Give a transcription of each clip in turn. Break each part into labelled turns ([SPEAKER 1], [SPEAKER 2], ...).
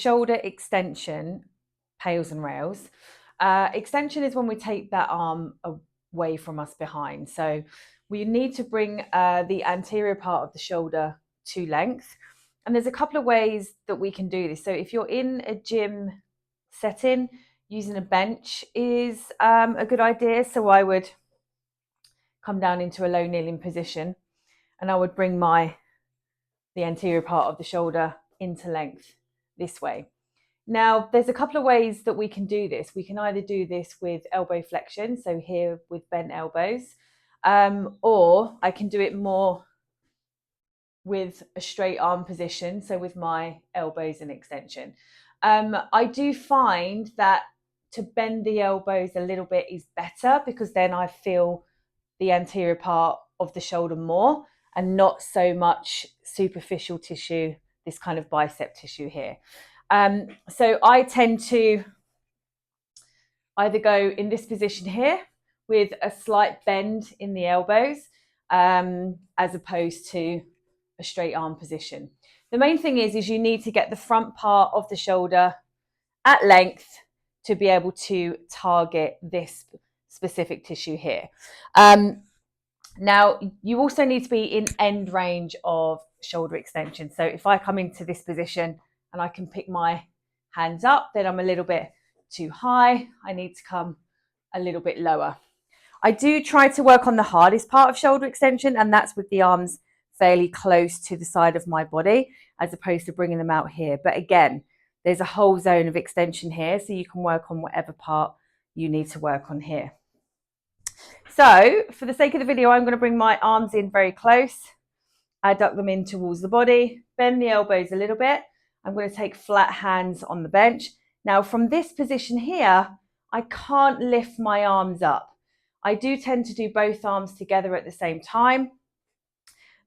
[SPEAKER 1] Shoulder extension, pails and rails. Extension is when we take that arm away from us behind. So we need to bring the anterior part of the shoulder to length. And there's a couple of ways that we can do this. So if you're in a gym setting, using a bench is a good idea. So I would come down into a low kneeling position and I would bring the anterior part of the shoulder into length this way. Now, there's a couple of ways that we can do this. We can either do this with elbow flexion, so here with bent elbows, or I can do it more with a straight arm position, so with my elbows in extension. I do find that to bend the elbows a little bit is better because then I feel the anterior part of the shoulder more and not so much superficial tissue, this kind of bicep tissue here. So I tend to either go in this position here with a slight bend in the elbows as opposed to a straight arm position. The main thing is you need to get the front part of the shoulder at length to be able to target this specific tissue here. Now, you also need to be in end range of shoulder extension. So if I come into this position and I can pick my hands up, then I'm a little bit too high. I need to come a little bit lower. I do try to work on the hardest part of shoulder extension, and that's with the arms fairly close to the side of my body, as opposed to bringing them out here. But again, there's a whole zone of extension here, so you can work on whatever part you need to work on here. So for the sake of the video, I'm going to bring my arms in very close. I duck them in towards the body, bend the elbows a little bit. I'm going to take flat hands on the bench. Now from this position here, I can't lift my arms up. I do tend to do both arms together at the same time.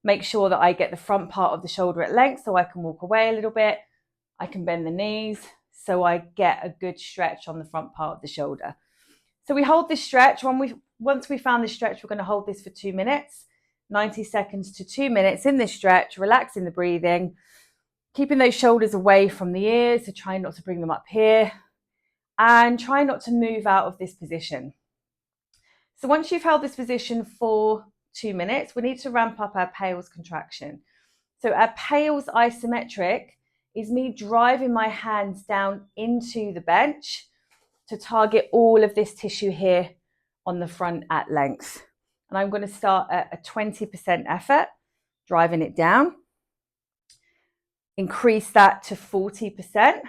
[SPEAKER 1] Make sure that I get the front part of the shoulder at length so I can walk away a little bit. I can bend the knees so I get a good stretch on the front part of the shoulder. So we hold this stretch. Once we found this stretch, we're going to hold this for 2 minutes, 90 seconds to 2 minutes in this stretch, relaxing the breathing, keeping those shoulders away from the ears, so try not to bring them up here, and try not to move out of this position. So once you've held this position for 2 minutes, we need to ramp up our Pails contraction. So our Pails isometric is me driving my hands down into the bench to target all of this tissue here on the front at length. And I'm going to start at a 20% effort, driving it down. Increase that to 40%.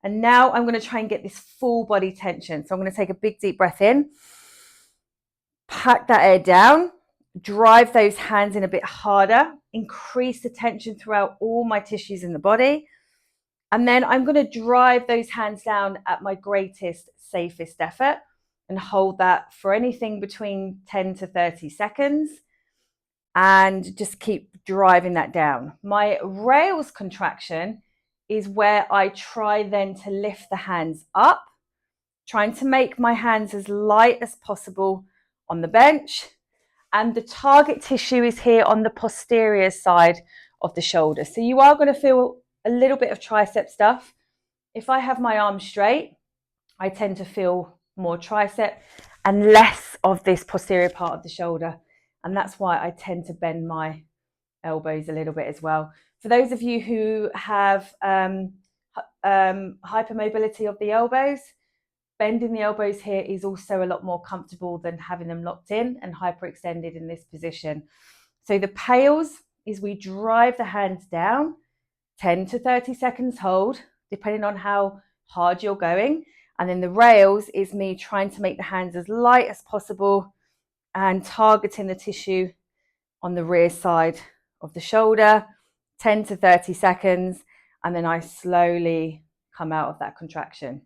[SPEAKER 1] And now I'm going to try and get this full body tension. So I'm going to take a big deep breath in, pack that air down, drive those hands in a bit harder, increase the tension throughout all my tissues in the body. And then I'm going to drive those hands down at my greatest, safest effort and hold that for anything between 10 to 30 seconds and just keep driving that down. My rails contraction is where I try then to lift the hands up, trying to make my hands as light as possible on the bench. And the target tissue is here on the posterior side of the shoulder. So you are going to feel a little bit of tricep stuff. If I have my arms straight, I tend to feel more tricep and less of this posterior part of the shoulder. And that's why I tend to bend my elbows a little bit as well. For those of you who have hypermobility of the elbows, bending the elbows here is also a lot more comfortable than having them locked in and hyperextended in this position. So the Pails is we drive the hands down, 10 to 30 seconds hold, depending on how hard you're going. And then the rails is me trying to make the hands as light as possible and targeting the tissue on the rear side of the shoulder, 10 to 30 seconds. And then I slowly come out of that contraction.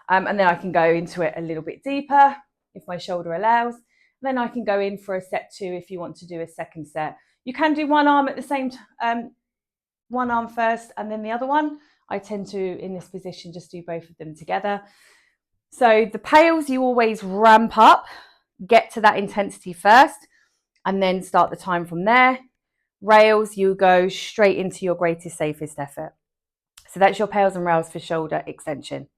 [SPEAKER 1] And then I can go into it a little bit deeper if my shoulder allows. Then I can go in for a set 2 if you want to do a second set. You can do one arm at the same time, one arm first and then the other one. I tend to, in this position, just do both of them together. So the Pails, you always ramp up, get to that intensity first, and then start the time from there. Rails, you go straight into your greatest, safest effort. So that's your pails and rails for shoulder extension.